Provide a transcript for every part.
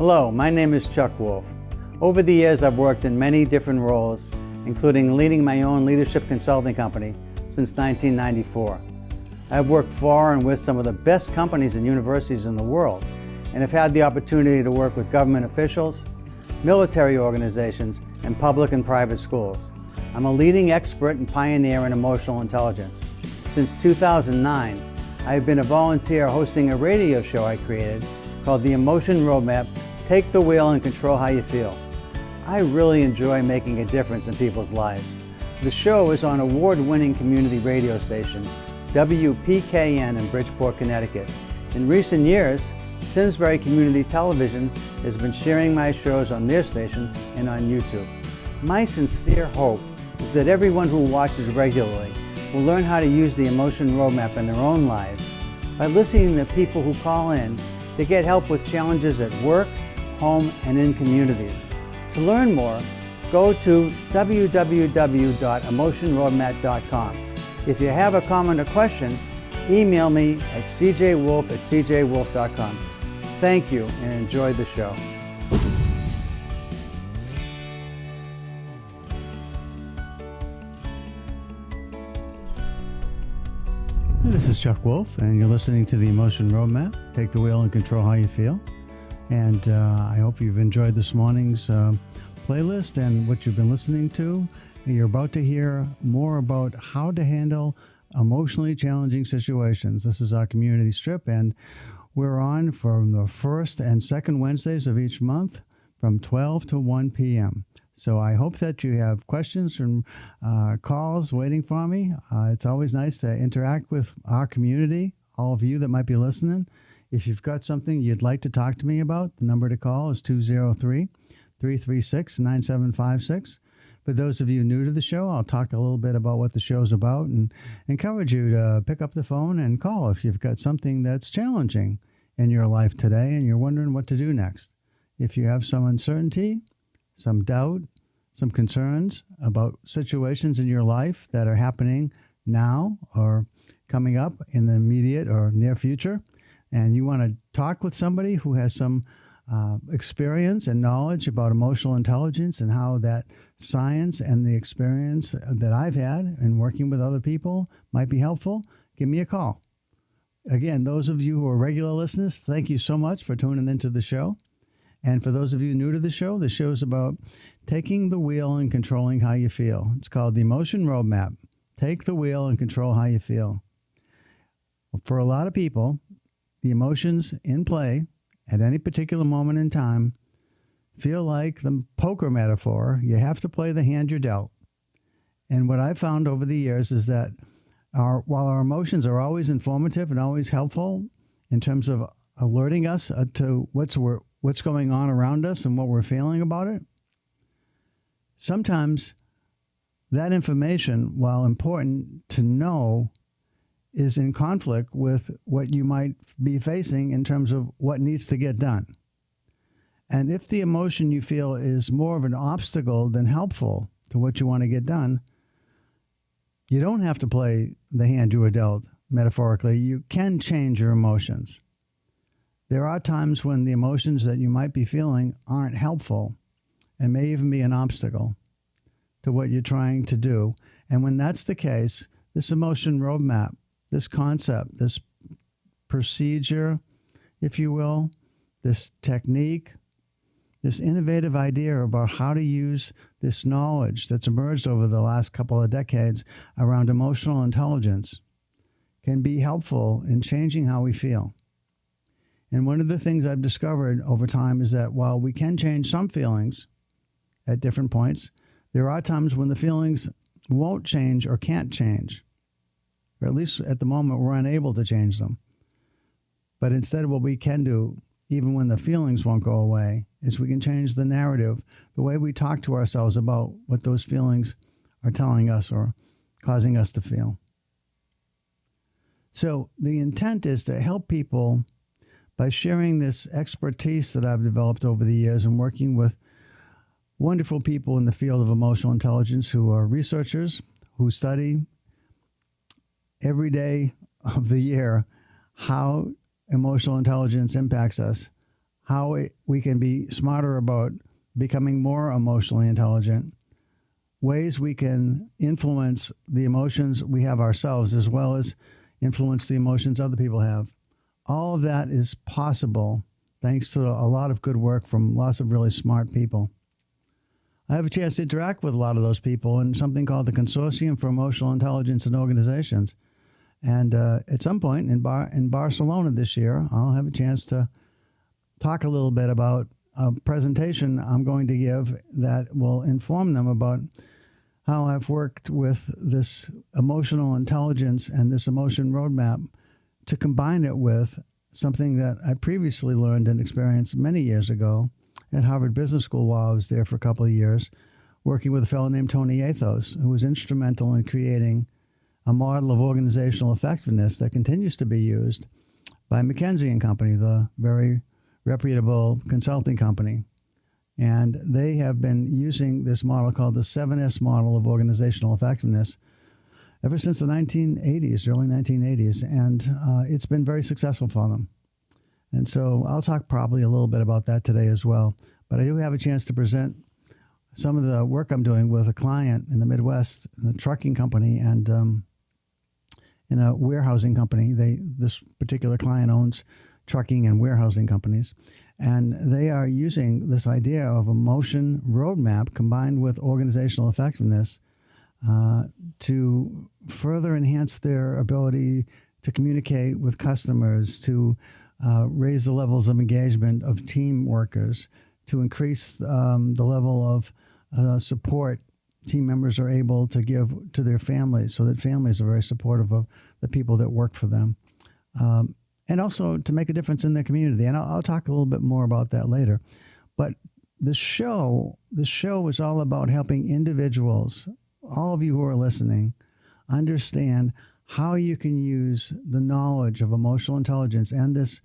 Hello, my name is Chuck Wolfe. Over the years, I've worked in many different roles, including leading my own leadership consulting company since 1994. I've worked for and with some of the best companies and universities in the world, and have had the opportunity to work with government officials, military organizations, and public and private schools. I'm a leading expert and pioneer in emotional intelligence. Since 2009, I have been a volunteer hosting a radio show I created called The Emotion Roadmap: Take the Wheel and Control How You Feel. I really enjoy making a difference in people's lives. The show is on award-winning community radio station WPKN in Bridgeport, Connecticut. In recent years, Simsbury Community Television has been sharing my shows on their station and on YouTube. My sincere hope is that everyone who watches regularly will learn how to use the Emotion Roadmap in their own lives by listening to people who call in to get help with challenges at work, home, and in communities. To learn more, go to www.emotionroadmap.com. If you have a comment or question, email me at cjwolfe@cjwolfe.com. Thank you and enjoy the show. This is Chuck Wolfe, and you're listening to the Emotion Roadmap. Take the wheel and control how you feel. And I hope you've enjoyed this morning's playlist and what you've been listening to. You're about to hear more about how to handle emotionally challenging situations. This is our community strip, and we're on from the first and second Wednesdays of each month from 12 to 1 p.m. So I hope that you have questions and calls waiting for me. It's always nice to interact with our community, all of you that might be listening. If you've got something you'd like to talk to me about, the number to call is 203-336-9756. For those of you new to the show, I'll talk a little bit about what the show's about and encourage you to pick up the phone and call if you've got something that's challenging in your life today and you're wondering what to do next. If you have some uncertainty, some doubt, some concerns about situations in your life that are happening now or coming up in the immediate or near future, and you want to talk with somebody who has some experience and knowledge about emotional intelligence and how that science and the experience that I've had in working with other people might be helpful, give me a call. Again, those of you who are regular listeners, thank you so much for tuning into the show. And for those of you new to the show's about taking the wheel and controlling how you feel. It's called the Emotion Roadmap. Take the wheel and control how you feel. For a lot of people, the emotions in play at any particular moment in time feel like the poker metaphor. You have to play the hand you're dealt. And what I've found over the years is that while our emotions are always informative and always helpful in terms of alerting us to what's going on around us and what we're feeling about it, sometimes that information, while important to know, is in conflict with what you might be facing in terms of what needs to get done. And if the emotion you feel is more of an obstacle than helpful to what you want to get done, you don't have to play the hand you were dealt, metaphorically. You can change your emotions. There are times when the emotions that you might be feeling aren't helpful and may even be an obstacle to what you're trying to do. And when that's the case, this emotion roadmap, this concept, this procedure, if you will, this technique, this innovative idea about how to use this knowledge that's emerged over the last couple of decades around emotional intelligence can be helpful in changing how we feel. And one of the things I've discovered over time is that while we can change some feelings at different points, there are times when the feelings won't change or can't change. Or at least at the moment, we're unable to change them. But instead, what we can do, even when the feelings won't go away, is we can change the narrative, the way we talk to ourselves about what those feelings are telling us or causing us to feel. So the intent is to help people by sharing this expertise that I've developed over the years and working with wonderful people in the field of emotional intelligence who are researchers, who study every day of the year how emotional intelligence impacts us, how we can be smarter about becoming more emotionally intelligent, ways we can influence the emotions we have ourselves as well as influence the emotions other people have. All of that is possible thanks to a lot of good work from lots of really smart people. I have a chance to interact with a lot of those people in something called the Consortium for Emotional Intelligence in Organizations. And at some point in Barcelona this year, I'll have a chance to talk a little bit about a presentation I'm going to give that will inform them about how I've worked with this emotional intelligence and this emotion roadmap to combine it with something that I previously learned and experienced many years ago at Harvard Business School while I was there for a couple of years, working with a fellow named Tony Athos, who was instrumental in creating a model of organizational effectiveness that continues to be used by McKinsey & Company, the very reputable consulting company. And they have been using this model called the 7S model of organizational effectiveness ever since the 1980s, early 1980s, and it's been very successful for them. And so I'll talk probably a little bit about that today as well. But I do have a chance to present some of the work I'm doing with a client in the Midwest, in a trucking company and in a warehousing company. This particular client owns trucking and warehousing companies, and they are using this idea of emotion roadmap combined with organizational effectiveness to further enhance their ability to communicate with customers, to raise the levels of engagement of team workers, to increase the level of support team members are able to give to their families, so that families are very supportive of the people that work for them, and also to make a difference in their community. And I'll talk a little bit more about that later. But the show is all about helping individuals, all of you who are listening, understand how you can use the knowledge of emotional intelligence and this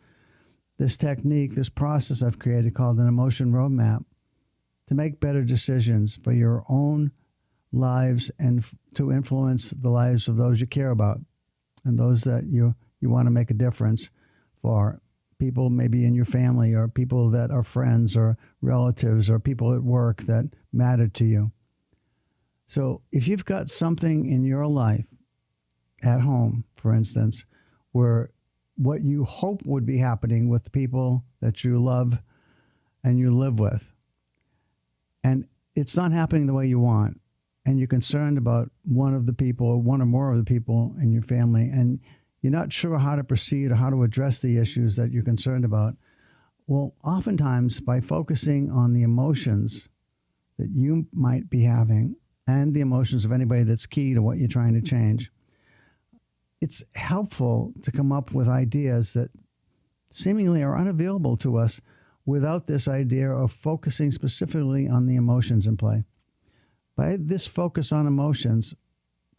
technique, this process I've created called an emotion roadmap, to make better decisions for your own lives and to influence the lives of those you care about and those that you want to make a difference for, people maybe in your family or people that are friends or relatives or people at work that matter to you. So if you've got something in your life at home, for instance, where what you hope would be happening with the people that you love and you live with, and it's not happening the way you want, and you're concerned about one of the people or one or more of the people in your family, and you're not sure how to proceed or how to address the issues that you're concerned about, well, oftentimes by focusing on the emotions that you might be having and the emotions of anybody that's key to what you're trying to change, it's helpful to come up with ideas that seemingly are unavailable to us without this idea of focusing specifically on the emotions in play. By this focus on emotions,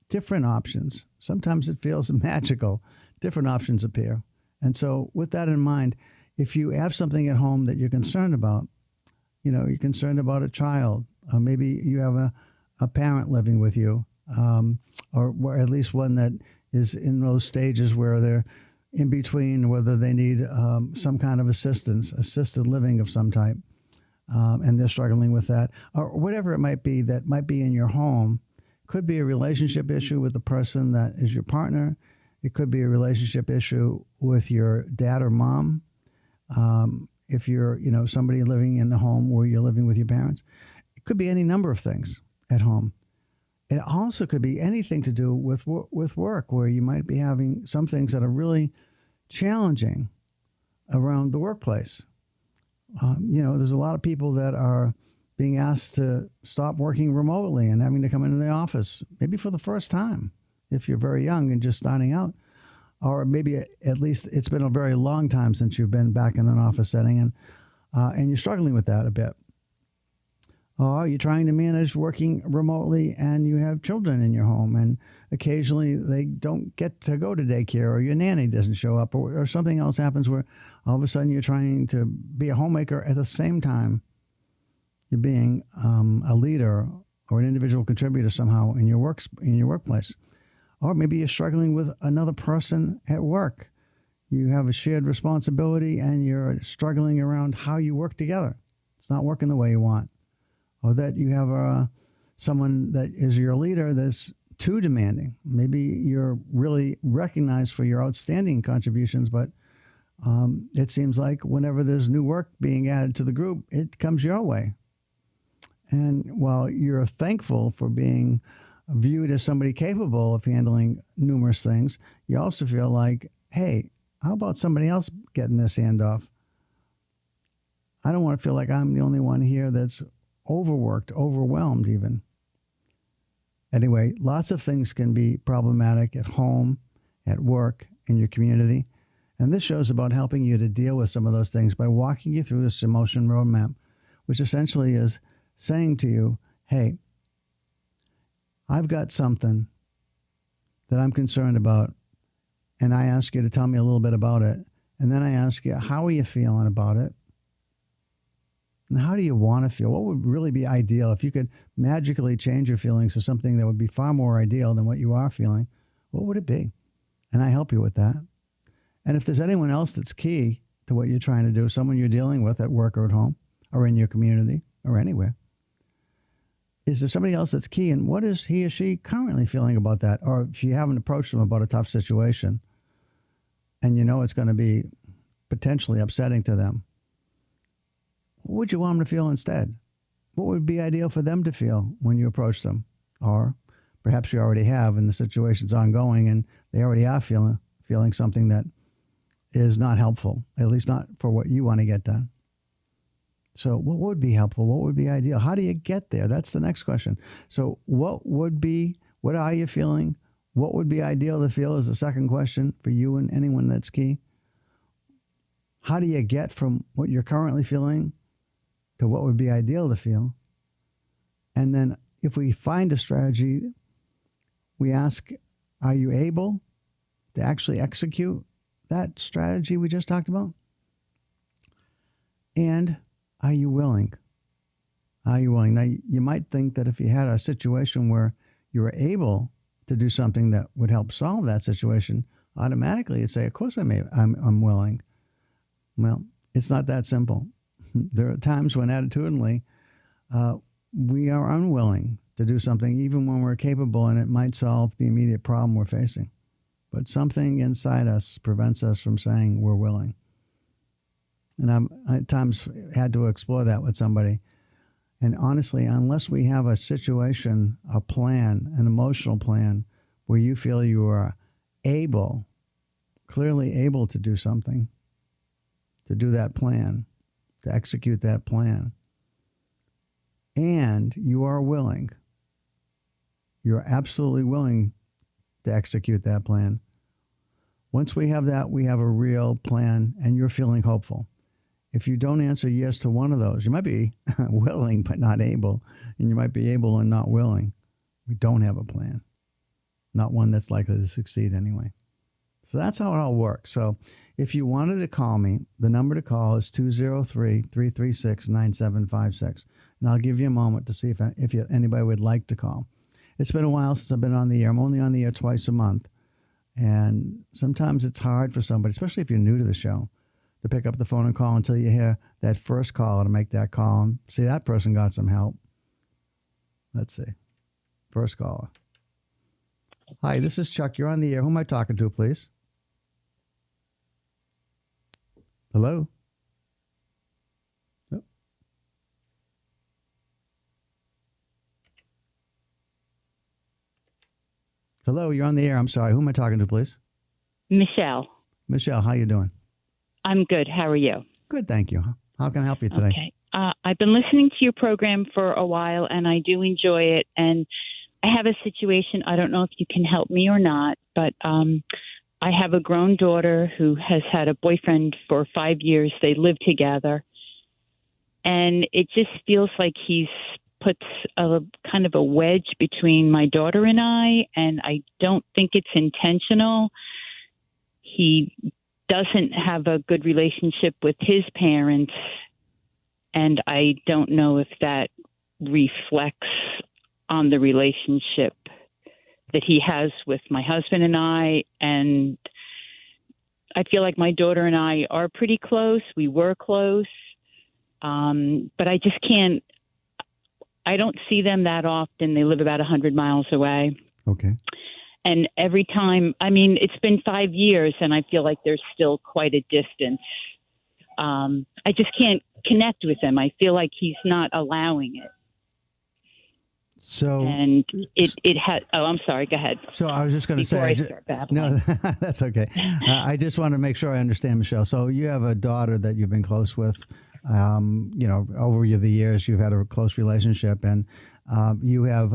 different options, sometimes it feels magical, different options appear. And so with that in mind, if you have something at home that you're concerned about, you're concerned about a child, or maybe you have a parent living with you, or at least one that is in those stages where they're in between, whether they need some kind of assisted living of some type, and they're struggling with that, or whatever it might be that might be in your home. Could be a relationship issue with the person that is your partner. It could be a relationship issue with your dad or mom. If you're, somebody living in the home where you're living with your parents, it could be any number of things at home. It also could be anything to do with work, where you might be having some things that are really challenging around the workplace. There's a lot of people that are being asked to stop working remotely and having to come into the office, maybe for the first time, if you're very young and just starting out, or maybe at least it's been a very long time since you've been back in an office setting, and you're struggling with that a bit. Or you're trying to manage working remotely and you have children in your home, and occasionally they don't get to go to daycare, or your nanny doesn't show up, or something else happens where all of a sudden you're trying to be a homemaker at the same time you're being a leader or an individual contributor somehow in your workplace. Or maybe you're struggling with another person at work. you have a shared responsibility and you're struggling around how you work together. It's not working the way you want. Or that you have someone that is your leader that's too demanding. Maybe you're really recognized for your outstanding contributions, but it seems like whenever there's new work being added to the group, it comes your way. And while you're thankful for being viewed as somebody capable of handling numerous things, you also feel like, hey, how about somebody else getting this handoff? I don't want to feel like I'm the only one here that's overworked, overwhelmed even. Anyway, lots of things can be problematic at home, at work, in your community. And this show's about helping you to deal with some of those things by walking you through this emotion roadmap, which essentially is saying to you, hey, I've got something that I'm concerned about, and I ask you to tell me a little bit about it. And then I ask you, how are you feeling about it? And how do you want to feel? What would really be ideal if you could magically change your feelings to something that would be far more ideal than what you are feeling? What would it be? And I help you with that. And if there's anyone else that's key to what you're trying to do, someone you're dealing with at work or at home or in your community or anywhere, is there somebody else that's key? And what is he or she currently feeling about that? Or if you haven't approached them about a tough situation and you know it's going to be potentially upsetting to them, what would you want them to feel instead? What would be ideal for them to feel when you approach them? Or perhaps you already have and the situation's ongoing and they already are feeling something that is not helpful, at least not for what you want to get done. So what would be helpful? What would be ideal? How do you get there? That's the next question. So what are you feeling? What would be ideal to feel is the second question for you and anyone that's key. How do you get from what you're currently feeling to what would be ideal to feel? And then if we find a strategy, we ask, are you able to actually execute that strategy we just talked about? And are you willing? Are you willing? Now, you might think that if you had a situation where you were able to do something that would help solve that situation, automatically you'd say, of course I'm willing. Well, it's not that simple. There are times when attitudinally we are unwilling to do something even when we're capable and it might solve the immediate problem we're facing. But something inside us prevents us from saying we're willing. And I at times had to explore that with somebody. And honestly, unless we have a situation, a plan, an emotional plan where you feel you are clearly able to do something, to do that plan, to execute that plan, and you are willing, you're absolutely willing to execute that plan. Once we have that, we have a real plan and you're feeling hopeful. If you don't answer yes to one of those, you might be willing but not able, and you might be able and not willing. We don't have a plan, not one that's likely to succeed anyway. So that's how it all works. So if you wanted to call me, the number to call is 203-336-9756. And I'll give you a moment to see if anybody would like to call. It's been a while since I've been on the air. I'm only on the air twice a month. And sometimes it's hard for somebody, especially if you're new to the show, to pick up the phone and call until you hear that first caller to make that call. And see, that person got some help. Let's see. First caller. Hi, this is Chuck. You're on the air. Who am I talking to, please? Hello? Oh. Hello, you're on the air. I'm sorry. Who am I talking to, please? Michelle. Michelle, how you doing? I'm good. How are you? Good, thank you. How can I help you today? Okay. I've been listening to your program for a while, and I do enjoy it. And I have a situation. I don't know if you can help me or not, but I have a grown daughter who has had a boyfriend for 5 years. They live together. And it just feels like he's puts a kind of a wedge between my daughter and I don't think it's intentional. He doesn't have a good relationship with his parents, and I don't know if that reflects on the relationship that he has with my husband and I feel like my daughter and I are pretty close. We were close. But I just can't, I don't see them that often. They live about 100 miles away. Okay. And every time, I mean, it's been 5 years and I feel like there's still quite a distance. I just can't connect with him. I feel like he's not allowing it. So, and it had, oh, I'm sorry. Go ahead. So I was just going to say, no, that's okay. I just want to make sure I understand, Michelle. So you have a daughter that you've been close with, over the years, you've had a close relationship, and you have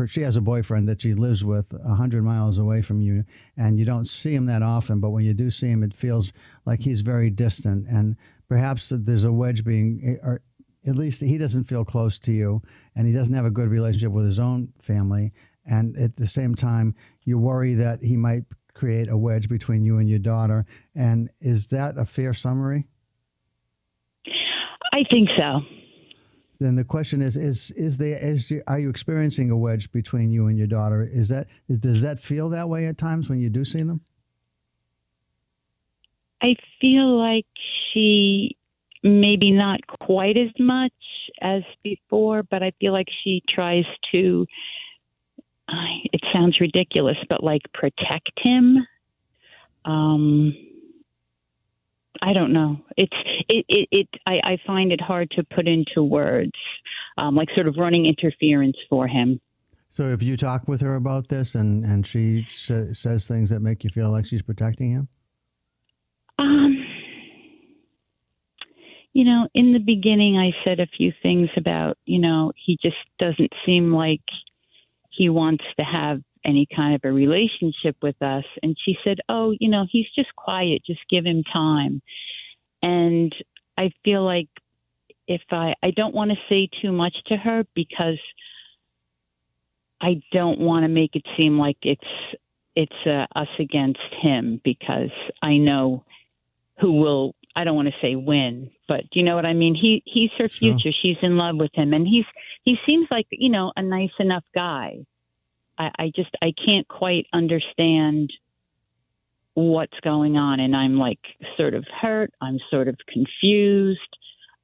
she has a boyfriend that she lives with 100 miles away from you, and you don't see him that often, but when you do see him, it feels like he's very distant, and perhaps there's a wedge being, or at least he doesn't feel close to you, and he doesn't have a good relationship with his own family. And at the same time, you worry that he might create a wedge between you and your daughter. And is that a fair summary? I think so. Then the question is are you experiencing a wedge between you and your daughter? Does that feel that way at times when you do see them? I feel like she, maybe not quite as much as before, but I feel like she tries to, it sounds ridiculous, but like protect him. I don't know. I find it hard to put into words, like sort of running interference for him. So if you talk with her about this and she says things that make you feel like she's protecting him? In the beginning, I said a few things about, he just doesn't seem like he wants to have any kind of a relationship with us. And she said, oh, he's just quiet. Just give him time. And I feel like if I don't want to say too much to her because I don't want to make it seem like it's us against him, because I know who will, I don't want to say win, but you know what I mean? He's her future. Sure. She's in love with him. And he seems like, a nice enough guy. I can't quite understand what's going on. And I'm like sort of hurt. I'm sort of confused.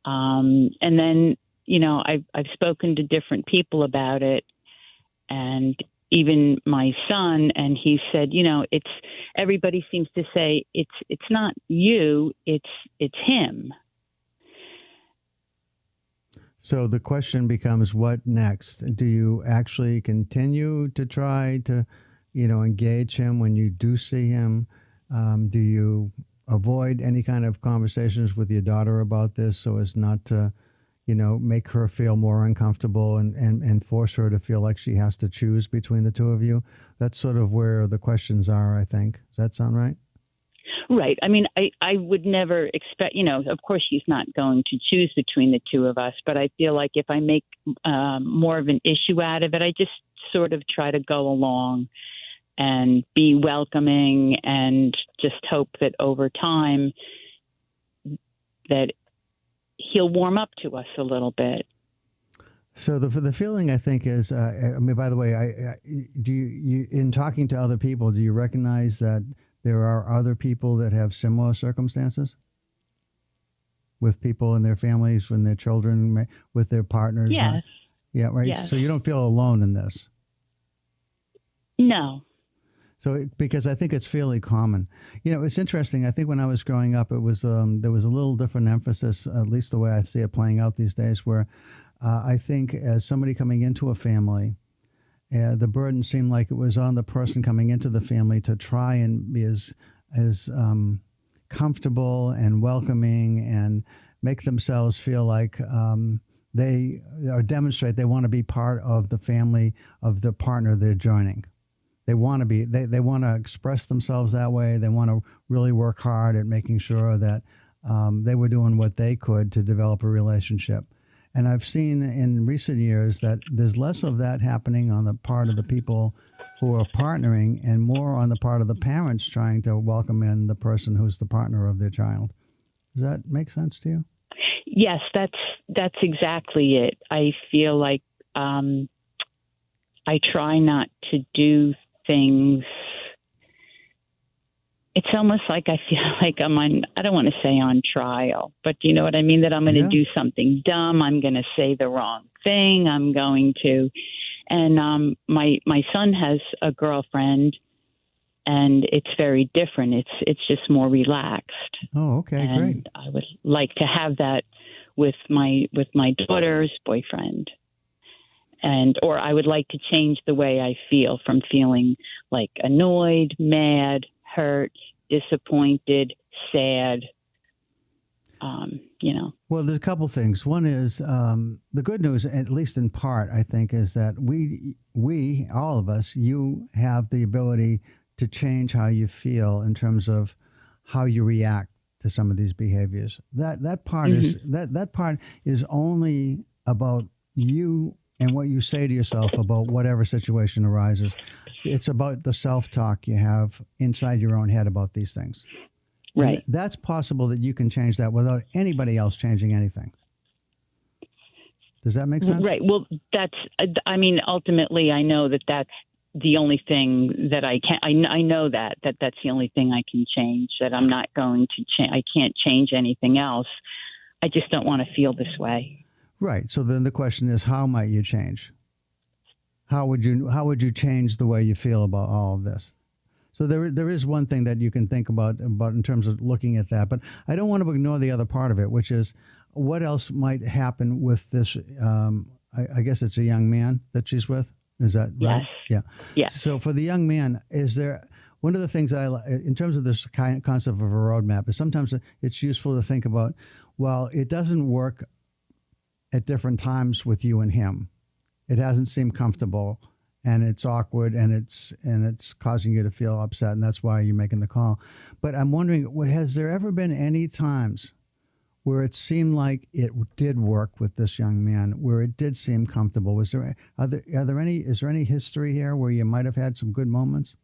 And then, I've spoken to different people about it, and even my son, and he said, it's, everybody seems to say it's not you, it's him. So the question becomes, what next? Do you actually continue to try to, engage him when you do see him? Do you avoid any kind of conversations with your daughter about this so as not to, make her feel more uncomfortable and force her to feel like she has to choose between the two of you? That's sort of where the questions are, I think. Does that sound right? Right. I mean, I would never expect, of course she's not going to choose between the two of us, but I feel like if I make more of an issue out of it, I just sort of try to go along and be welcoming and just hope that over time that he'll warm up to us a little bit. So the feeling, I think, is, by the way, do you in talking to other people, do you recognize that there are other people that have similar circumstances with people in their families, when their children, with their partners? Yes. Yeah, right. Yes. So you don't feel alone in this? No. So, because I think it's fairly common. It's interesting. I think when I was growing up, it was there was a little different emphasis, at least the way I see it playing out these days, where I think as somebody coming into a family, the burden seemed like it was on the person coming into the family to try and be as comfortable and welcoming and make themselves feel like they or demonstrate they want to be part of the family of the partner they're joining. They want to be. They want to express themselves that way. They want to really work hard at making sure that they were doing what they could to develop a relationship. And I've seen in recent years that there's less of that happening on the part of the people who are partnering and more on the part of the parents trying to welcome in the person who's the partner of their child. Does that make sense to you? Yes, that's exactly it. I feel like I try not to do things it's almost like I feel like I'm on, I don't want to say on trial, but do you know what I mean? That I'm going to do something dumb. I'm going to say the wrong thing. I'm going to, and my son has a girlfriend, and it's very different. It's just more relaxed. Oh, okay, and great. I would like to have that with my daughter's boyfriend. Or I would like to change the way I feel from feeling like annoyed, mad, hurt, disappointed, sad. Well, there's a couple things. One is the good news, at least in part, I think, is that we, all of us, you have the ability to change how you feel in terms of how you react to some of these behaviors. That part is that part is only about you and what you say to yourself about whatever situation arises. It's about the self-talk you have inside your own head about these things. Right. And that's possible that you can change that without anybody else changing anything. Does that make sense? Right. Well, ultimately, I know that that's the only thing that I can. I know that that's the only thing I can change. That I'm not going to change. I can't change anything else. I just don't want to feel this way. Right. So then the question is, how might you change? How would you change the way you feel about all of this? So there is one thing that you can think about in terms of looking at that, but I don't want to ignore the other part of it, which is what else might happen with this. I guess it's a young man that she's with. Is that right? Yes. Yeah. So for the young man, is there one of the things that in terms of this concept of a roadmap, is sometimes it's useful to think about. Well, it doesn't work at different times with you and him. It hasn't seemed comfortable, and it's awkward, and it's causing you to feel upset, and that's why you're making the call. But I'm wondering, has there ever been any times where it seemed like it did work with this young man, where it did seem comfortable? Is there any history here where you might have had some good moments?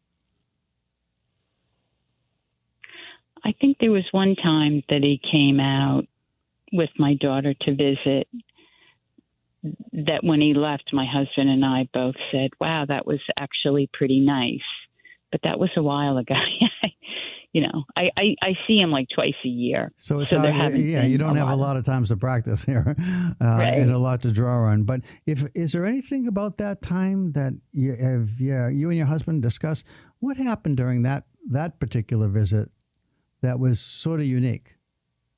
I think there was one time that he came out with my daughter to visit, that when he left, my husband and I both said, wow, that was actually pretty nice. But that was a while ago. I see him like twice a year. So it's you don't have a lot of times to practice here, right. And a lot to draw on. But is there anything about that time that you and your husband discussed? What happened during that particular visit that was sort of unique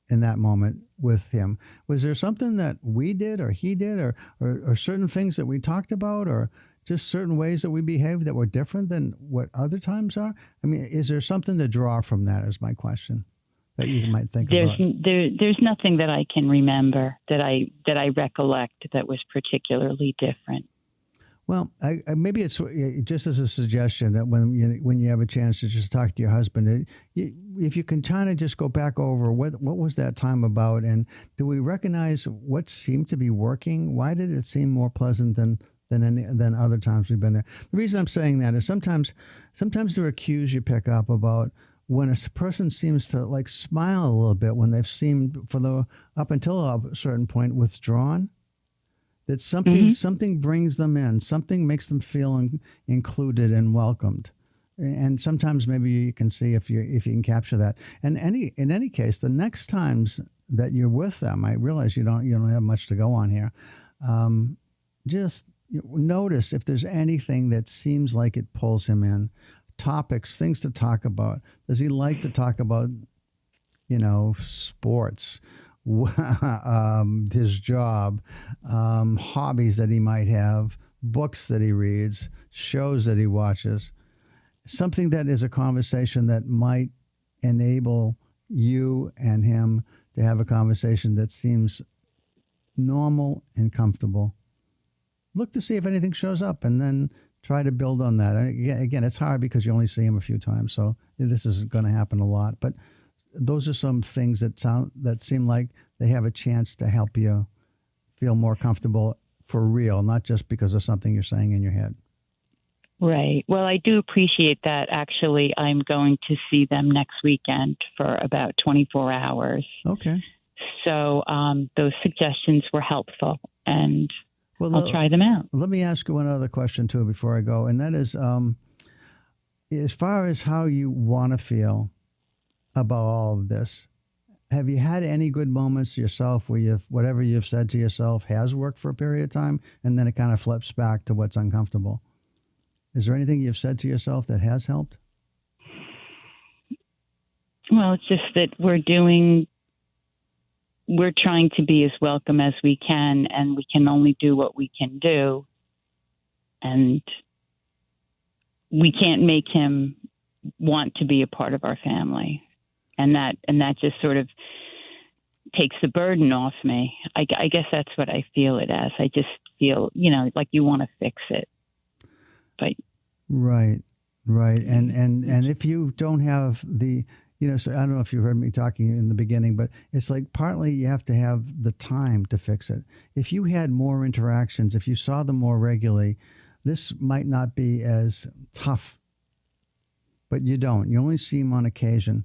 in that moment with him? Was there something that we did or he did or certain things that we talked about, or just certain ways that we behaved that were different than what other times are? I mean, is there something to draw from that is my question that you might think about? There's nothing that I can remember that I recollect that was particularly different. Well, maybe it's just as a suggestion that when you have a chance to just talk to your husband, if you can kind of just go back over what was that time about, and do we recognize what seemed to be working? Why did it seem more pleasant than other times we've been there? The reason I'm saying that is sometimes there are cues you pick up about when a person seems to like smile a little bit when they've seemed up until a certain point withdrawn. That something brings them in, something makes them feel included and welcomed, and sometimes maybe you can see if you can capture that. And in any case, the next times that you're with them, I realize you don't have much to go on here. Just notice if there's anything that seems like it pulls him in, topics, things to talk about. Does he like to talk about, sports? His job, hobbies that he might have, books that he reads, shows that he watches, something that is a conversation that might enable you and him to have a conversation that seems normal and comfortable. Look to see if anything shows up and then try to build on that. Again, it's hard because you only see him a few times, so this is going to happen a lot, but those are some things that seem like they have a chance to help you feel more comfortable for real, not just because of something you're saying in your head. Right. Well, I do appreciate that. Actually, I'm going to see them next weekend for about 24 hours. Okay. So those suggestions were helpful, and I'll try them out. Let me ask you one other question, too, before I go, and that is, as far as how you want to feel about all of this, have you had any good moments yourself where whatever you've said to yourself has worked for a period of time and then it kind of flips back to what's uncomfortable? Is there anything you've said to yourself that has helped? Well, it's just that we're trying to be as welcome as we can, and we can only do what we can do. And we can't make him want to be a part of our family. And that just sort of takes the burden off me. I guess that's what I feel it as. I just feel, like you want to fix it. But Right. And if you don't have so I don't know if you heard me talking in the beginning, but it's like partly you have to have the time to fix it. If you had more interactions, if you saw them more regularly, this might not be as tough, but you don't. You only see them on occasion.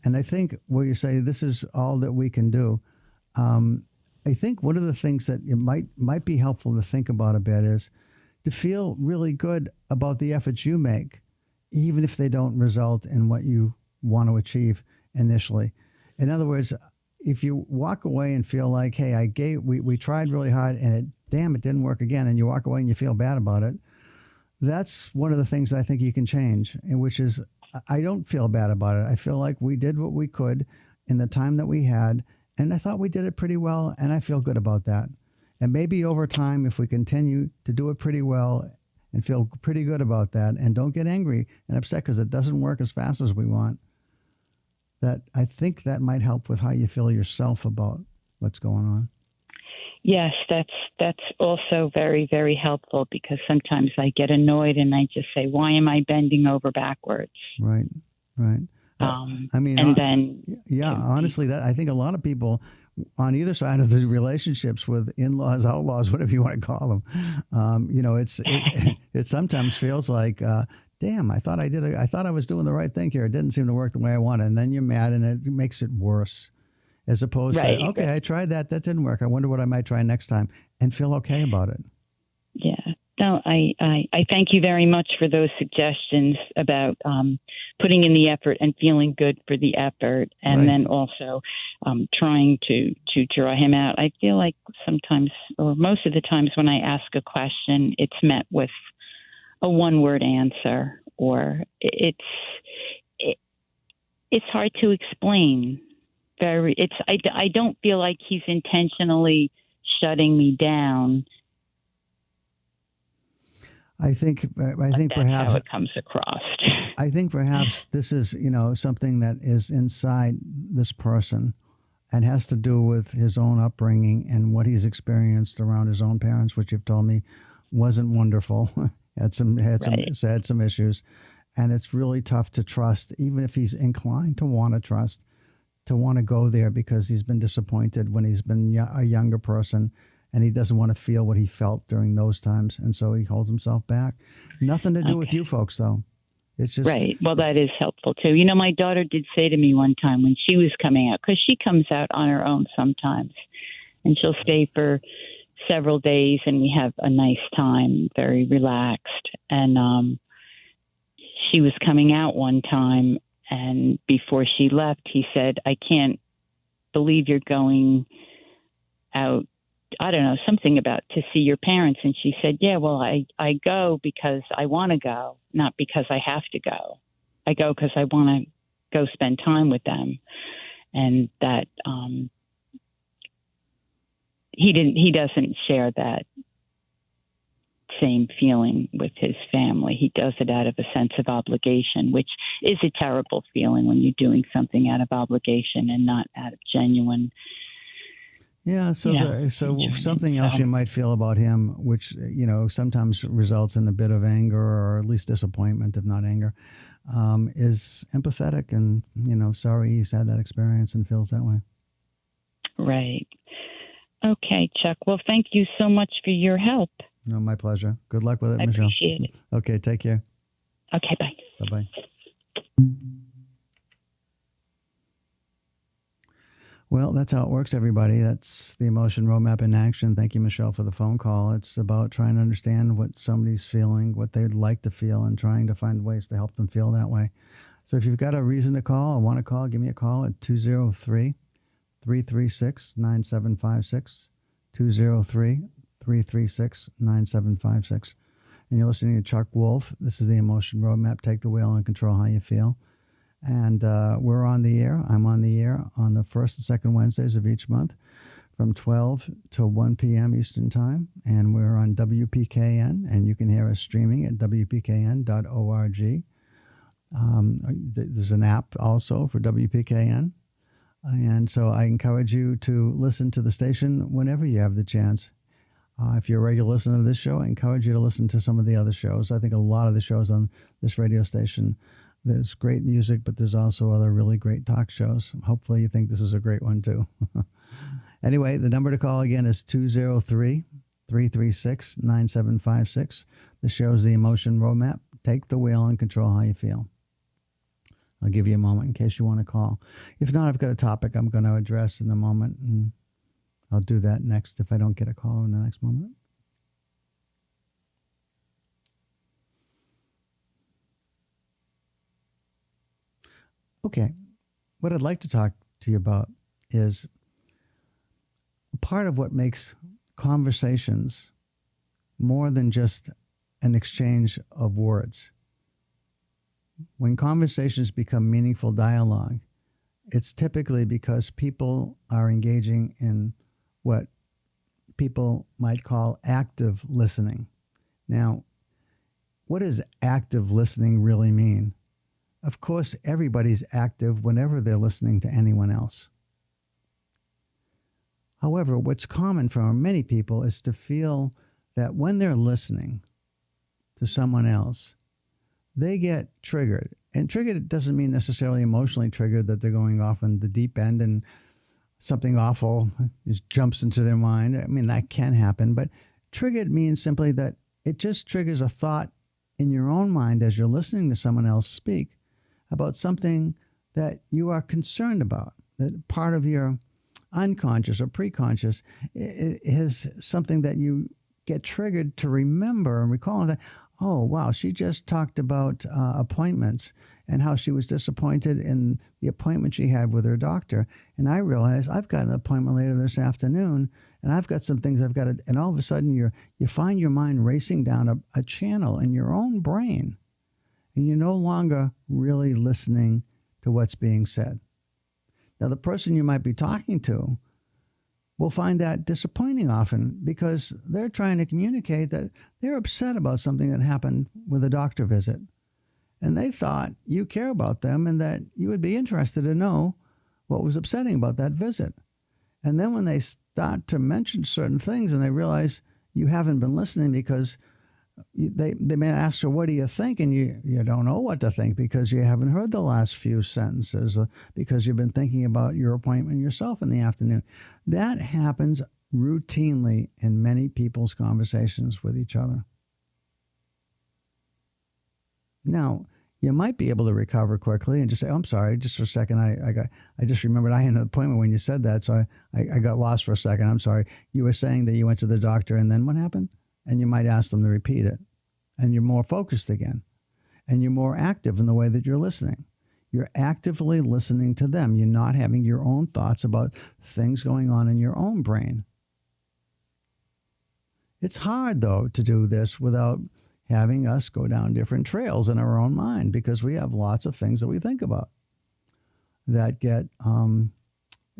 And I think where you say this is all that we can do, I think one of the things that it might be helpful to think about a bit is to feel really good about the efforts you make, even if they don't result in what you want to achieve initially. In other words, if you walk away and feel like, hey, we tried really hard and it didn't work again, and you walk away and you feel bad about it, that's one of the things I think you can change, and which is I don't feel bad about it. I feel like we did what we could in the time that we had, and I thought we did it pretty well, and I feel good about that. And maybe over time, if we continue to do it pretty well and feel pretty good about that and don't get angry and upset because it doesn't work as fast as we want, that I think that might help with how you feel yourself about what's going on. Yes, that's also very, very helpful, because sometimes I get annoyed and I just say, why am I bending over backwards? Right. Honestly, that I think a lot of people on either side of the relationships with in-laws, outlaws, whatever you want to call them, it sometimes feels like, damn, I thought I was doing the right thing here. It didn't seem to work the way I wanted. And then you're mad and it makes it worse, as opposed to, okay, I tried that. That didn't work. I wonder what I might try next time, and feel okay about it. Yeah. No, I thank you very much for those suggestions about putting in the effort and feeling good for the effort, and then also trying to draw him out. I feel like sometimes, or most of the times, when I ask a question, it's met with a one-word answer, or it's hard to explain. I don't feel like he's intentionally shutting me down. I think perhaps how it comes across. I think perhaps this is, something that is inside this person and has to do with his own upbringing and what he's experienced around his own parents, which you've told me wasn't wonderful. had some issues, and it's really tough to trust, even if he's inclined to want to trust, to want to go there, because he's been disappointed when he's been a younger person. And he doesn't want to feel what he felt during those times. And so he holds himself back. Nothing to do with you folks, though. It's just... Right. Well, that is helpful, too. My daughter did say to me one time when she was coming out, because she comes out on her own sometimes, and she'll stay for several days, and we have a nice time, very relaxed. And she was coming out one time, and before she left, he said, I can't believe you're going out. I don't know, something about to see your parents. And she said, yeah, well, I go because I want to go, not because I have to go. I go because I want to go spend time with them. And that he doesn't share that same feeling with his family. He does it out of a sense of obligation, which is a terrible feeling when you're doing something out of obligation and not out of genuine. Yeah, so something else you might feel about him, which, sometimes results in a bit of anger, or at least disappointment, if not anger, is empathetic and, sorry he's had that experience and feels that way. Right. Okay, Chuck. Well, thank you so much for your help. No, my pleasure. Good luck with it, Michelle. I appreciate it. Okay, take care. Okay, bye. Bye-bye. Well, that's how it works, everybody. That's the emotion roadmap in action. Thank you, Michelle, for the phone call. It's about trying to understand what somebody's feeling, what they'd like to feel, and trying to find ways to help them feel that way. So if you've got a reason to call or want to call, give me a call at 203-336-9756, 203-336-9756. And you're listening to Chuck Wolfe. This is the Emotion Roadmap. Take the wheel and control how you feel. And we're on the air. I'm on the air on the first and second Wednesdays of each month from 12 to 1 p.m. Eastern Time. And we're on WPKN, and you can hear us streaming at WPKN.org. There's an app also for WPKN. And so I encourage you to listen to the station whenever you have the chance. If you're a regular listener to this show, I encourage you to listen to some of the other shows. I think a lot of the shows on this radio station, there's great music, but there's also other really great talk shows. Hopefully you think this is a great one too. Anyway, the number to call again is 203-336-9756. The show is the Emotion Roadmap. Take the wheel and control how you feel. I'll give you a moment in case you want to call. If not, I've got a topic I'm going to address in a moment, and I'll do that next if I don't get a call in the next moment. Okay, what I'd like to talk to you about is part of what makes conversations more than just an exchange of words. When conversations become meaningful dialogue, it's typically because people are engaging in what people might call active listening. Now, what does active listening really mean? Of course, everybody's active whenever they're listening to anyone else. However, what's common for many people is to feel that when they're listening to someone else, they get triggered. And triggered doesn't mean necessarily emotionally triggered, that they're going off on the deep end and something awful just jumps into their mind. I mean, that can happen, but triggered means simply that it just triggers a thought in your own mind as you're listening to someone else speak about something that you are concerned about, that part of your unconscious or preconscious is something that you get triggered to remember and recall that, oh, wow, she just talked about appointments and how she was disappointed in the appointment she had with her doctor. And I realized I've got an appointment later this afternoon, and I've got some things I've got to, and all of a sudden you find your mind racing down a channel in your own brain, and you're no longer really listening to what's being said. Now, the person you might be talking to will find that disappointing often because they're trying to communicate that they're upset about something that happened with a doctor visit. And they thought you care about them and that you would be interested to know what was upsetting about that visit. And then when they start to mention certain things and they realize you haven't been listening because they may ask her, what do you think? And you don't know what to think because you haven't heard the last few sentences because you've been thinking about your appointment yourself in the afternoon. That happens routinely in many people's conversations with each other. Now, you might be able to recover quickly and just say, oh, I'm sorry, just for a second. I just remembered I had an appointment when you said that, so I got lost for a second. I'm sorry. You were saying that you went to the doctor and then what happened? And you might ask them to repeat it. And you're more focused again. And you're more active in the way that you're listening. You're actively listening to them. You're not having your own thoughts about things going on in your own brain. It's hard, though, to do this without having us go down different trails in our own mind because we have lots of things that we think about that get,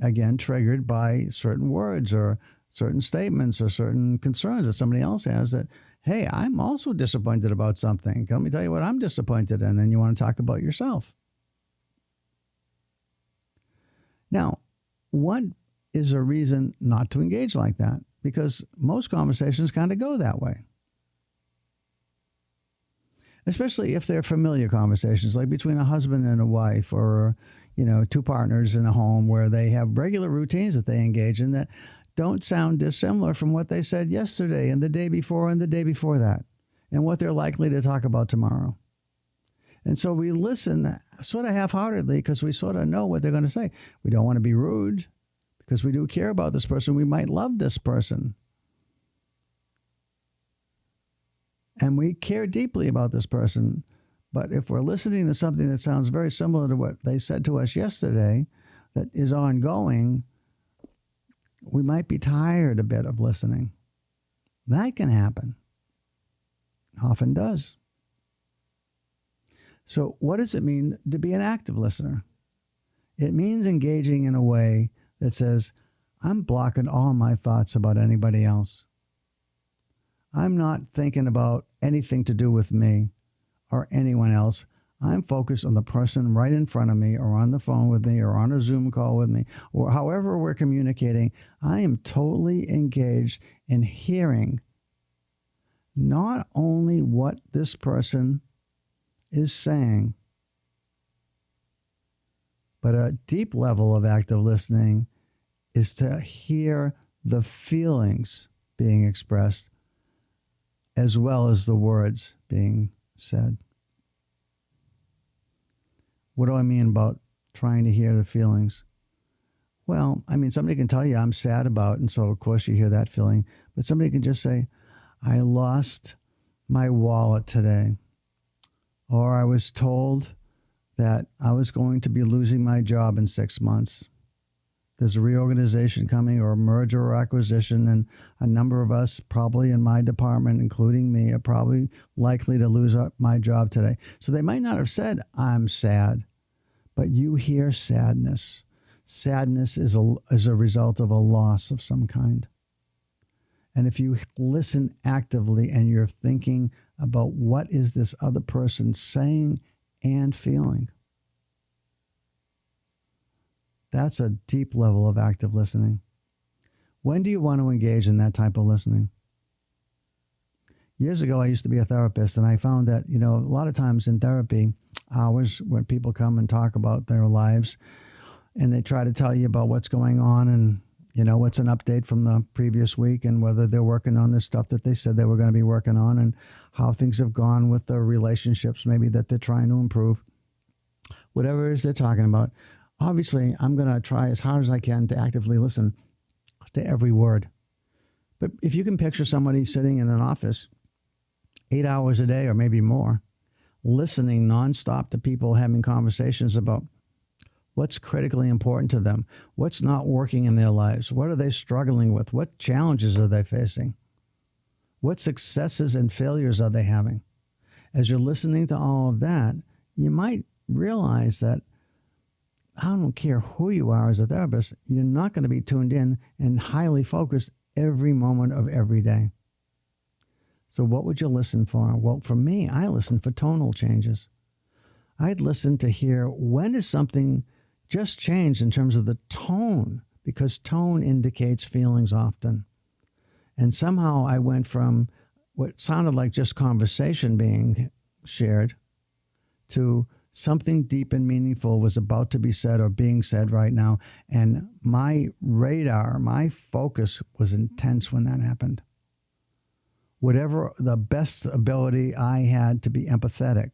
again, triggered by certain words or certain statements or certain concerns that somebody else has that, hey, I'm also disappointed about something. Let me tell you what I'm disappointed in. And you want to talk about yourself. Now, what is a reason not to engage like that? Because most conversations kind of go that way. Especially if they're familiar conversations, like between a husband and a wife or, two partners in a home where they have regular routines that they engage in that don't sound dissimilar from what they said yesterday and the day before and the day before that and what they're likely to talk about tomorrow. And so we listen sort of half-heartedly because we sort of know what they're going to say. We don't want to be rude because we do care about this person. We might love this person. And we care deeply about this person, But if we're listening to something that sounds very similar to what they said to us yesterday, that is ongoing, we might be tired a bit of listening. That can happen. Often does. So what does it mean to be an active listener? It means engaging in a way that says, I'm blocking all my thoughts about anybody else. I'm not thinking about anything to do with me or anyone else. I'm focused on the person right in front of me, or on the phone with me, or on a Zoom call with me, or however we're communicating. I am totally engaged in hearing not only what this person is saying, but a deep level of active listening is to hear the feelings being expressed as well as the words being said. What do I mean about trying to hear the feelings? Well, I mean, somebody can tell you I'm sad about, and so of course you hear that feeling, but somebody can just say, I lost my wallet today, or I was told that I was going to be losing my job in 6 months. There's a reorganization coming, or a merger or acquisition, and a number of us, probably in my department, including me, are probably likely to lose my job today. So they might not have said, I'm sad, but you hear sadness. Sadness is a result of a loss of some kind. And if you listen actively and you're thinking about what is this other person saying and feeling, that's a deep level of active listening. When do you want to engage in that type of listening? Years ago, I used to be a therapist, and I found that, a lot of times in therapy hours when people come and talk about their lives, and they try to tell you about what's going on and, what's an update from the previous week, and whether they're working on the stuff that they said they were going to be working on, and how things have gone with the relationships maybe that they're trying to improve. Whatever it is they're talking about. Obviously, I'm going to try as hard as I can to actively listen to every word. But if you can picture somebody sitting in an office 8 hours a day or maybe more, listening nonstop to people having conversations about what's critically important to them, what's not working in their lives, what are they struggling with, what challenges are they facing, what successes and failures are they having. As you're listening to all of that, you might realize that I don't care who you are as a therapist, you're not going to be tuned in and highly focused every moment of every day. So what would you listen for? Well, for me, I listen for tonal changes. I'd listen to hear when is something just changed in terms of the tone, because tone indicates feelings often. And somehow I went from what sounded like just conversation being shared to something deep and meaningful was about to be said or being said right now. And my radar, my focus was intense when that happened. Whatever the best ability I had to be empathetic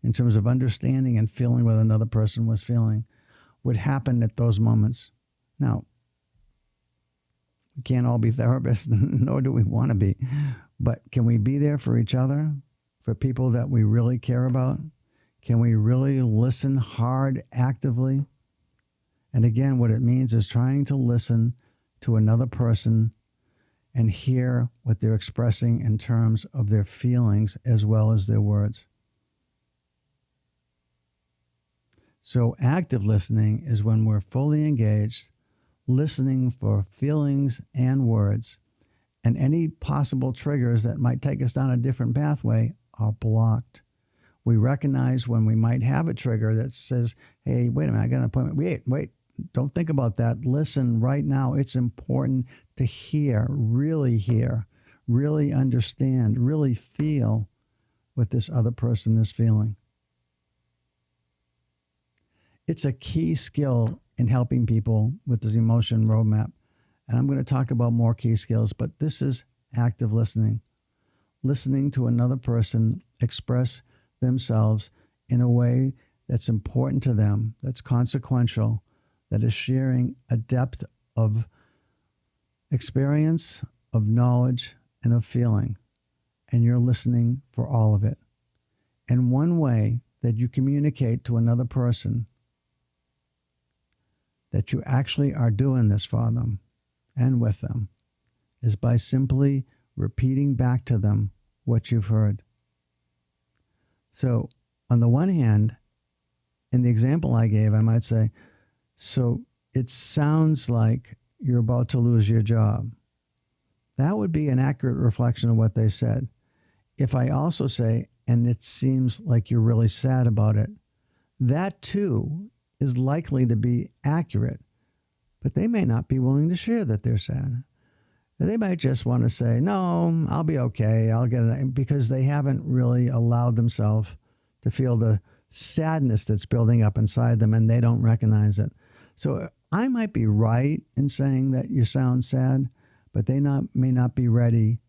in terms of understanding and feeling what another person was feeling would happen at those moments. Now, we can't all be therapists, nor do we want to be. But can we be there for each other, for people that we really care about? Can we really listen hard, actively? And again, what it means is trying to listen to another person and hear what they're expressing in terms of their feelings as well as their words. So active listening is when we're fully engaged, listening for feelings and words, and any possible triggers that might take us down a different pathway are blocked. We recognize when we might have a trigger that says, hey, wait a minute, I got an appointment. Wait, don't think about that. Listen right now. It's important to hear, really understand, really feel what this other person is feeling. It's a key skill in helping people with this emotion roadmap. And I'm going to talk about more key skills, but this is active listening. Listening to another person express themselves in a way that's important to them, that's consequential, that is sharing a depth of experience, of knowledge, and of feeling. And you're listening for all of it. And one way that you communicate to another person that you actually are doing this for them and with them is by simply repeating back to them what you've heard. So on the one hand, in the example I gave, I might say, so it sounds like you're about to lose your job. That would be an accurate reflection of what they said. If I also say, and it seems like you're really sad about it, that too is likely to be accurate, but they may not be willing to share that they're sad. They might just want to say, no, I'll be okay. I'll get it, because they haven't really allowed themselves to feel the sadness that's building up inside them, and they don't recognize it. So I might be right in saying that you sound sad, but they may not be ready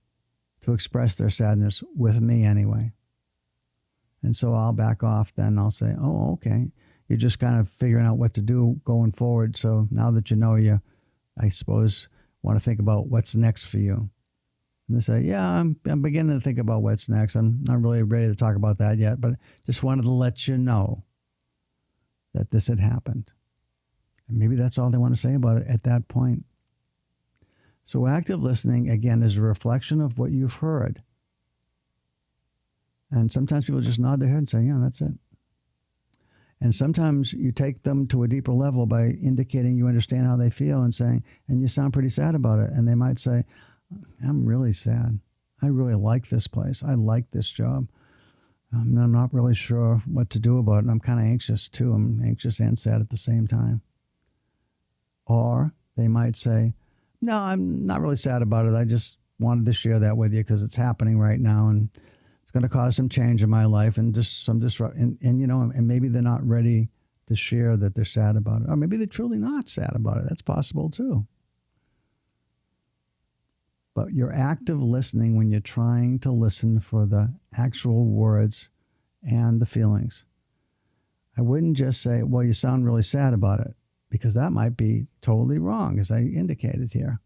to express their sadness with me anyway. And so I'll back off then. I'll say, oh, okay. You're just kind of figuring out what to do going forward. So now that you know, you, I suppose, want to think about what's next for you. And they say, yeah, I'm beginning to think about what's next. I'm not really ready to talk about that yet, but just wanted to let you know that this had happened. And maybe that's all they want to say about it at that point. So active listening, again, is a reflection of what you've heard. And sometimes people just nod their head and say, yeah, that's it. And sometimes you take them to a deeper level by indicating you understand how they feel and saying, and you sound pretty sad about it. And they might say, I'm really sad. I really like this place. I like this job. I'm not really sure what to do about it. And I'm kind of anxious too. I'm anxious and sad at the same time. Or they might say, no, I'm not really sad about it. I just wanted to share that with you because it's happening right now and it's going to cause some change in my life and just some disruption. And you know, and maybe they're not ready to share that they're sad about it. Or maybe they're truly not sad about it. That's possible too. But you're active listening when you're trying to listen for the actual words and the feelings. I wouldn't just say, well, you sound really sad about it, because that might be totally wrong, as I indicated here.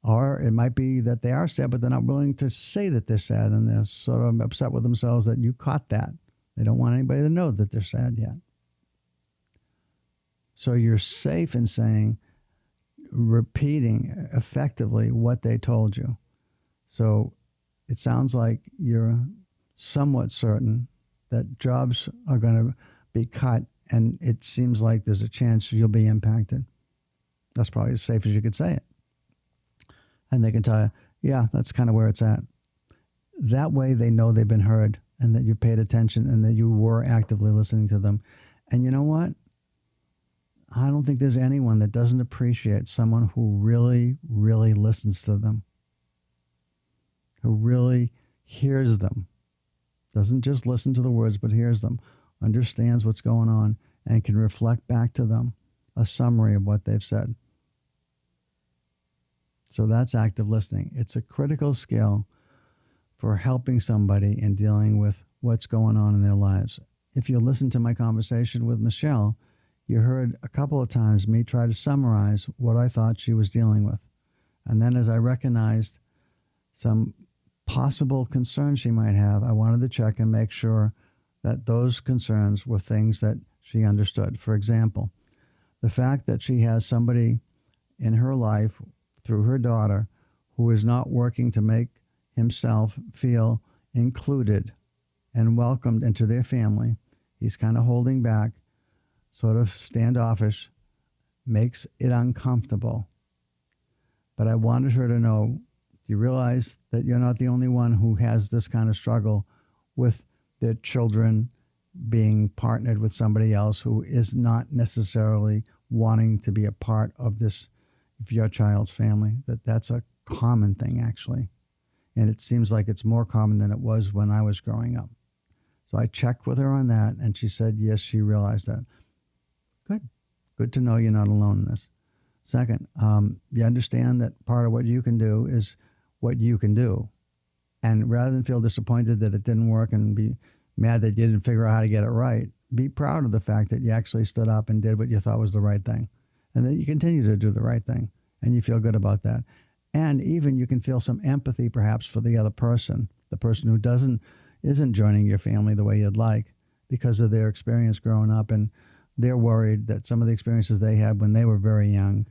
Or it might be that they are sad, but they're not willing to say that they're sad, and they're sort of upset with themselves that you caught that. They don't want anybody to know that they're sad yet. So you're safe in saying, repeating effectively what they told you. So it sounds like you're somewhat certain that jobs are going to be cut, and it seems like there's a chance you'll be impacted. That's probably as safe as you could say it. And they can tell you, yeah, that's kind of where it's at. That way they know they've been heard and that you paid attention and that you were actively listening to them. And you know what? I don't think there's anyone that doesn't appreciate someone who really, really listens to them, who really hears them, doesn't just listen to the words, but hears them, understands what's going on, and can reflect back to them a summary of what they've said. So that's active listening. It's a critical skill for helping somebody in dealing with what's going on in their lives. If you listen to my conversation with Michelle, you heard a couple of times me try to summarize what I thought she was dealing with. And then as I recognized some possible concerns she might have, I wanted to check and make sure that those concerns were things that she understood. For example, the fact that she has somebody in her life through her daughter who is not working to make himself feel included and welcomed into their family. He's kind of holding back, sort of standoffish, makes it uncomfortable. But I wanted her to know, do you realize that you're not the only one who has this kind of struggle with their children being partnered with somebody else who is not necessarily wanting to be a part of this, of your child's family? That's a common thing, actually. And it seems like it's more common than it was when I was growing up. So I checked with her on that, and she said, yes, she realized that. Good to know you're not alone in this. Second, you understand that part of what you can do is what you can do. And rather than feel disappointed that it didn't work and be mad that you didn't figure out how to get it right, be proud of the fact that you actually stood up and did what you thought was the right thing. And that you continue to do the right thing. And you feel good about that. And even you can feel some empathy perhaps for the other person, the person who doesn't, isn't joining your family the way you'd like because of their experience growing up, and they're worried that some of the experiences they had when they were very young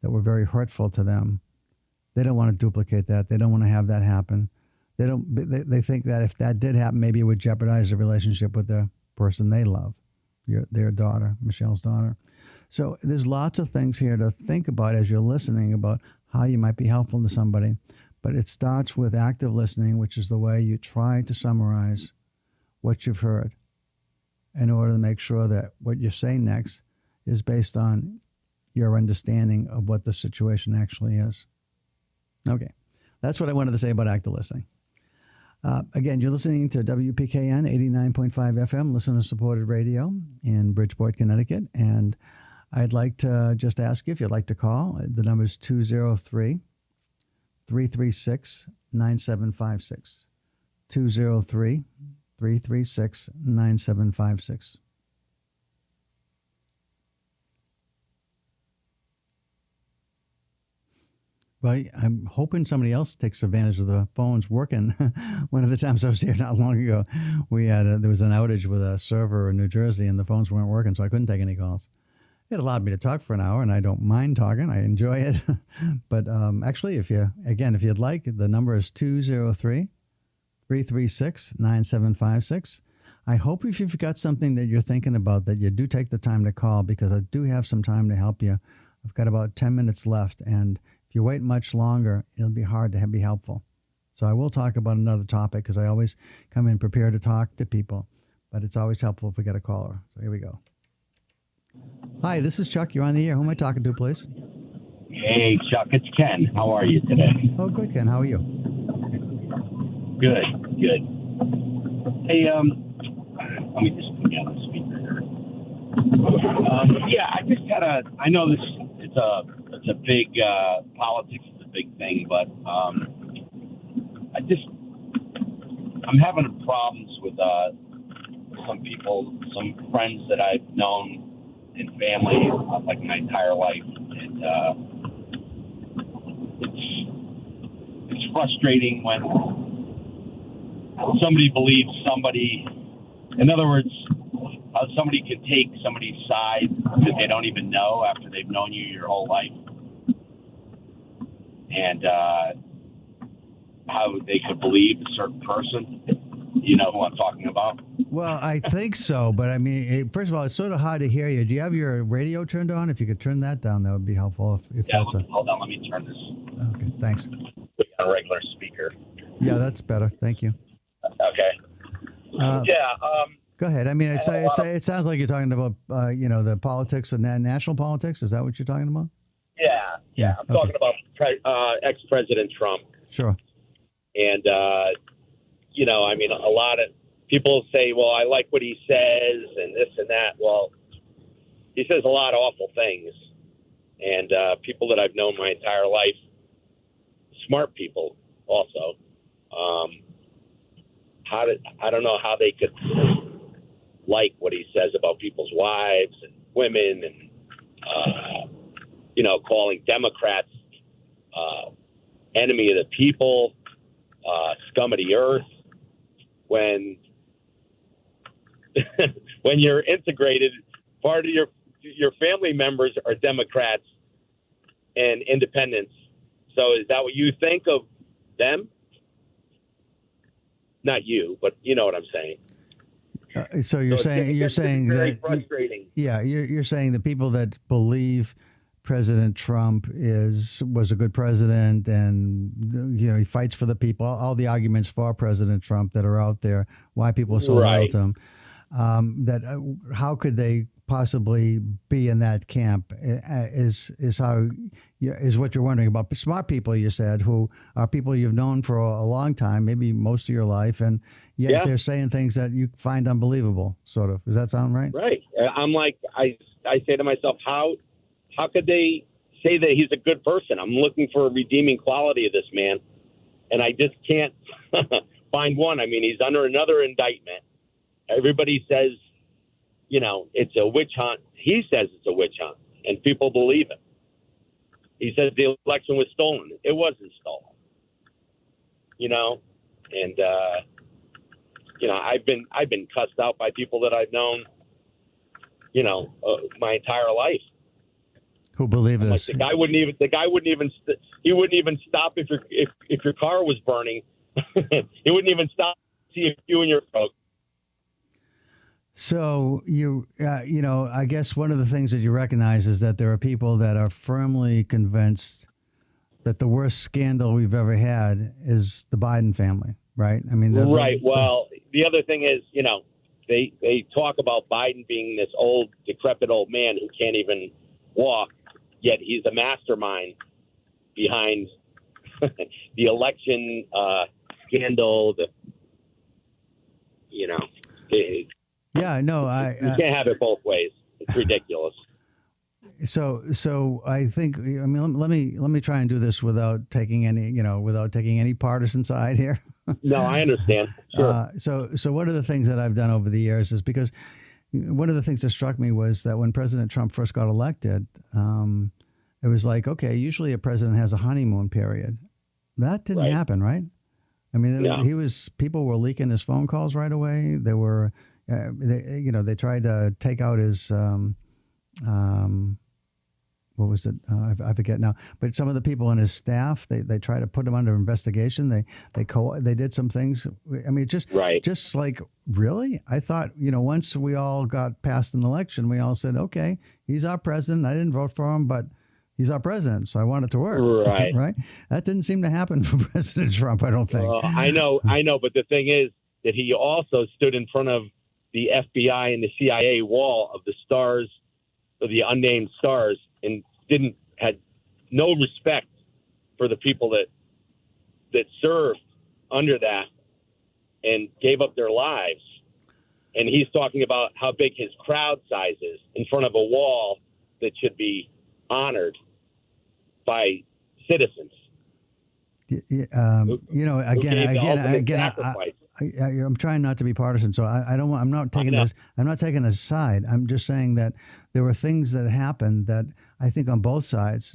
that were very hurtful to them, they don't want to duplicate that. They don't want to have that happen. They think that if that did happen, maybe it would jeopardize the relationship with the person they love, their daughter, Michelle's daughter. So there's lots of things here to think about as you're listening about how you might be helpful to somebody. But it starts with active listening, which is the way you try to summarize what you've heard in order to make sure that what you say next is based on your understanding of what the situation actually is. Okay, that's what I wanted to say about active listening. Again, you're listening to WPKN 89.5 FM, listener-supported radio in Bridgeport, Connecticut. And I'd like to just ask you if you'd like to call. The number is 203-336-9756. 203-336-9756. Well, I'm hoping somebody else takes advantage of the phones working. One of the times I was here not long ago, there was an outage with a server in New Jersey, and the phones weren't working, so I couldn't take any calls. It allowed me to talk for an hour, and I don't mind talking. I enjoy it. But actually, if you'd like, the number is 203-336-9756. I hope if you've got something that you're thinking about that you do take the time to call, because I do have some time to help you. I've got about 10 minutes left, and if you wait much longer, it'll be hard to be helpful. So I will talk about another topic because I always come in prepared to talk to people, but it's always helpful if we get a caller. So here we go. Hi, this is Chuck. You're on the air. Who am I talking to, please? Hey, Chuck, it's Ken. How are you today? Oh, good, Ken. How are you? Good. Hey, let me just put you on the speaker here. I just had I know this, it's a big, politics is a big thing, but I'm having problems with some people, some friends that I've known in family like my entire life, and it's frustrating when somebody believes somebody. In other words, how somebody can take somebody's side that they don't even know after they've known you your whole life, and how they could believe a certain person. You know who I'm talking about? Well, I think so, but I mean, first of all, it's sort of hard to hear you. Do you have your radio turned on? If you could turn that down, that would be helpful. Hold on, let me turn this. Okay, thanks. We got a regular speaker. Yeah, that's better. Thank you. Okay. Go ahead. I mean, it sounds like you're talking about, the politics and national politics. Is that what you're talking about? Yeah. I'm talking about ex-President Trump. Sure. And, I mean, a lot of people say, well, I like what he says and this and that. Well, he says a lot of awful things. And people that I've known my entire life, smart people also, I don't know how they could like what he says about people's wives and women and, calling Democrats enemy of the people, scum of the earth, when when you're integrated, part of your family members are Democrats and independents. So is that what you think of them? Not you, but you know what I'm saying. So you're saying very that frustrating. Yeah, you're saying the people that believe President Trump was a good president, and he fights for the people. All the arguments for President Trump that are out there, why people are so loyal to him. How could they possibly be in that camp? Is what you're wondering about. Smart people, you said, who are people you've known for a long time, maybe most of your life, and yet they're saying things that you find unbelievable. Sort of. Does that sound right? Right. I'm like, I say to myself, how could they say that he's a good person? I'm looking for a redeeming quality of this man, and I just can't find one. I mean, he's under another indictment. Everybody says, it's a witch hunt. He says it's a witch hunt, and people believe it. He says the election was stolen. It wasn't stolen. And I've been cussed out by people that I've known, my entire life. Who believe this? Like, he wouldn't even stop if your car was burning. He wouldn't even stop to see if you and your broke. So I guess one of the things that you recognize is that there are people that are firmly convinced that the worst scandal we've ever had is the Biden family, right? I mean, Well, the other thing is, they talk about Biden being this old, decrepit old man who can't even walk, yet he's a mastermind behind the election scandal. You can't have it both ways. It's ridiculous. So I think, let me try and do this without taking any partisan side here. No, I understand. Sure. So one of the things that I've done over the years is because one of the things that struck me was that when President Trump first got elected, it was like, okay, usually a president has a honeymoon period. That didn't happen, right? I mean, people were leaking his phone calls right away. They were, they tried to take out his, what was it? I forget now. But some of the people in his staff, they tried to put him under investigation. They did some things. I mean, just like, really? I thought, once we all got past an election, we all said, okay, he's our president. I didn't vote for him, but he's our president, so I want it to work. Right. Right? That didn't seem to happen for President Trump, I don't think. I know. But the thing is that he also stood in front of the FBI and the CIA wall of the stars, of the unnamed stars, and had no respect for the people that served under that and gave up their lives. And he's talking about how big his crowd size is in front of a wall that should be honored by citizens. I'm trying not to be partisan, so I'm not taking a side. I'm just saying that there were things that happened that I think on both sides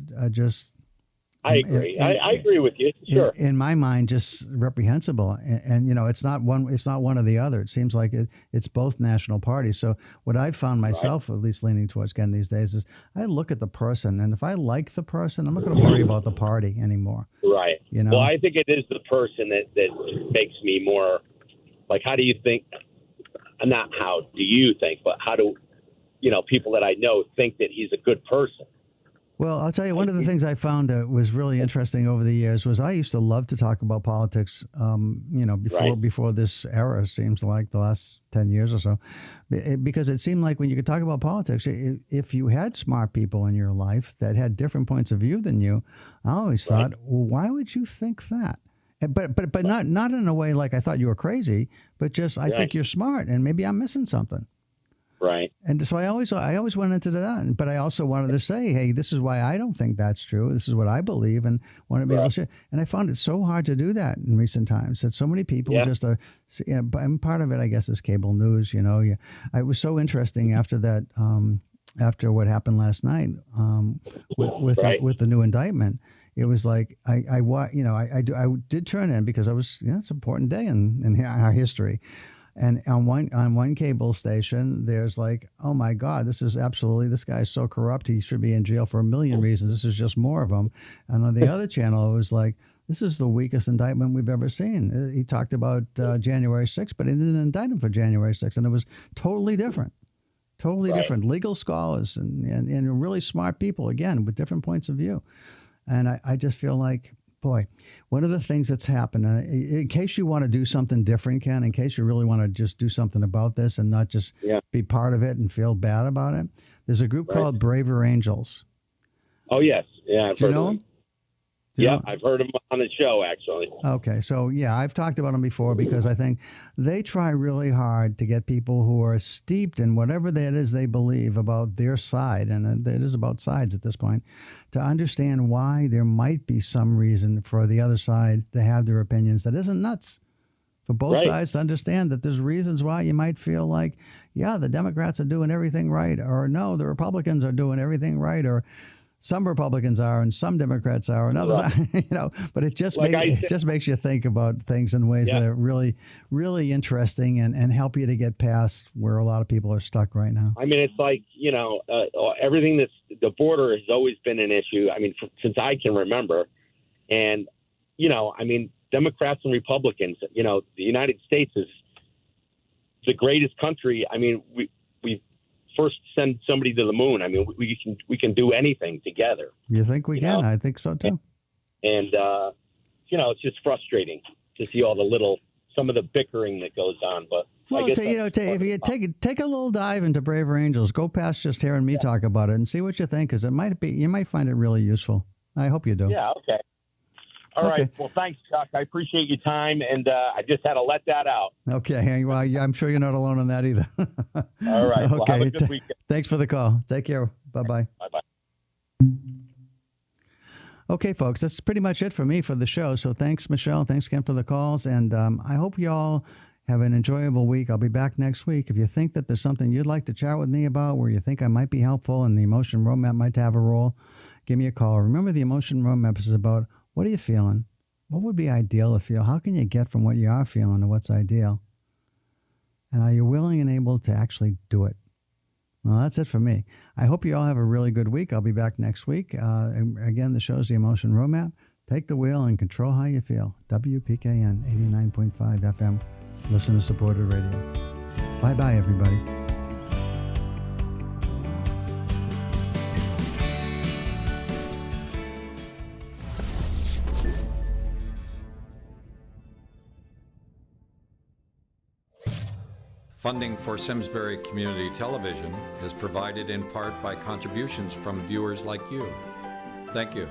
I agree. I agree with you. Sure. In my mind, just reprehensible, and it's not one. It's not one or the other. It seems like it's both national parties. So what I found myself at least leaning towards again these days is I look at the person, and if I like the person, I'm not going to worry about the party anymore. Right. Well, I think it is the person that makes me more like. How do you think? Not how do you think, but how do people that I know think that he's a good person? Well, I'll tell you, one of the things I found was really interesting over the years was I used to love to talk about politics, before this era, seems like the last 10 years or so, because it seemed like when you could talk about politics, if you had smart people in your life that had different points of view than you, I always thought, well, why would you think that? But not in a way like I thought you were crazy, but just I think you're smart and maybe I'm missing something. Right. And so I always went into that, but I also wanted to say, hey, this is why I don't think that's true. This is what I believe, and want to be able to share. And I found it so hard to do that in recent times. That so many people just are. And part of it, I guess, is cable news. It was so interesting after that. After what happened last night with the new indictment, it was like I did turn in because I was it's an important day in our history. And on one cable station, there's like, oh my God, this guy's so corrupt. He should be in jail for a million reasons. This is just more of them. And on the other channel, it was like, this is the weakest indictment we've ever seen. He talked about January 6th, but he didn't indict him for January 6th. And it was totally different. Totally different. Legal scholars and really smart people, again, with different points of view. And I just feel like, boy, one of the things that's happened, in case you want to do something different, Ken, in case you really want to just do something about this and not just be part of it and feel bad about it, there's a group called Braver Angels. Oh, yes. Yeah, I've do you heard know of them? Yeah, I've heard them on the show, actually. Okay, so I've talked about them before because I think they try really hard to get people who are steeped in whatever that is they believe about their side, and it is about sides at this point, to understand why there might be some reason for the other side to have their opinions that isn't nuts. For both sides to understand that there's reasons why you might feel like, the Democrats are doing everything right, or no, the Republicans are doing everything right, or some Republicans are and some Democrats are and others, are, but it just makes you think about things in ways that are really, really interesting and help you to get past where a lot of people are stuck right now. I mean, it's like, everything the border has always been an issue. I mean, since I can remember. And, Democrats and Republicans, the United States is the greatest country. I mean, we first send somebody to the moon. I mean, we can do anything together. You think we can? I think so too. And it's just frustrating to see all some of the bickering that goes on. But if you take a little dive into Braver Angels, go past just hearing me talk about it and see what you think, because you might find it really useful. I hope you do. Yeah. Okay. All right. Well, thanks, Chuck. I appreciate your time, and I just had to let that out. Okay. Well, I'm sure you're not alone on that either. All right. Okay. Well, have a good weekend. Thanks for the call. Take care. Bye-bye. Bye-bye. Okay, folks, that's pretty much it for me for the show. So thanks, Michelle. Thanks, Ken, for the calls. And I hope you all have an enjoyable week. I'll be back next week. If you think that there's something you'd like to chat with me about where you think I might be helpful and the emotion roadmap might have a role, give me a call. Remember, the emotion roadmap is about what are you feeling? What would be ideal to feel? How can you get from what you are feeling to what's ideal? And are you willing and able to actually do it? Well, that's it for me. I hope you all have a really good week. I'll be back next week. Again, the show's The Emotion Roadmap. Take the wheel and control how you feel. WPKN 89.5 FM. Listener-supported radio. Bye-bye, everybody. Funding for Simsbury Community Television is provided in part by contributions from viewers like you. Thank you.